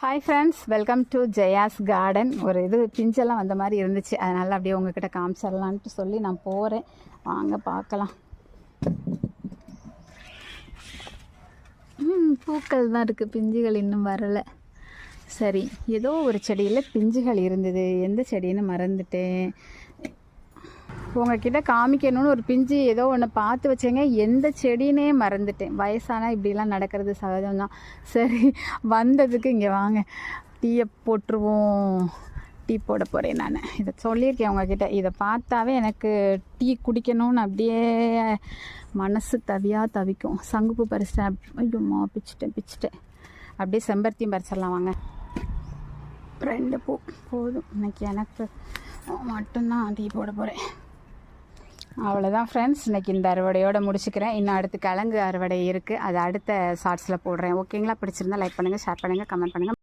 Hi friends, welcome to Jaya's garden. ஒரு இது பிஞ்செல்லாம் வந்த மாதிரி இருந்துச்சு, அதனால் அப்படியே உங்ககிட்ட காமிச்சிடலான்ட்டு சொல்லி நான் போகிறேன். வாங்க பார்க்கலாம். பூக்கள் தான் இருக்குது, பிஞ்சுகள் இன்னும் வரலை. சரி, ஏதோ ஒரு செடியில் பிஞ்சுகள் இருந்தது, எந்த செடின்னு மறந்துட்டேன். உங்ககிட்ட காமிக்கணும்னு ஒரு பிஞ்சு ஏதோ ஒன்று பார்த்து வச்சேங்க, எந்த செடினே மறந்துட்டேன். வயசானால் இப்படிலாம் நடக்கிறது சகஜம்தான். சரி, வந்ததுக்கு இங்கே வாங்க, டீயை போட்டுருவோம். டீ போட போகிறேன். நான் இதை சொல்லியிருக்கேன் உங்ககிட்ட, இதை பார்த்தாவே எனக்கு டீ குடிக்கணும்னு அப்படியே மனசு தவிக்கும். சங்குப்பூ பறிச்சிட்டேன். ஐயோம்மா, பிச்சிட்டேன். அப்படியே செம்பருத்தியும் பறிச்சிடலாம் வாங்க. 2 பூ போதும் இன்னைக்கு, எனக்கு மட்டும்தான் டீ போட போகிறேன். அவ்வளோதான் ஃப்ரெண்ட்ஸ், இன்றைக்கி இந்த அறுவடையோடு முடிச்சுக்கிறேன். இன்னும் அடுத்து கிழங்கு அறுவடை இருக்குது, அது அடுத்த ஷார்ட்ஸில் போடுறேன். ஓகேங்களா? பிடிச்சிருந்தா லைக் பண்ணுங்கள், ஷேர் பண்ணுங்கள், கமெண்ட் பண்ணுங்கள்.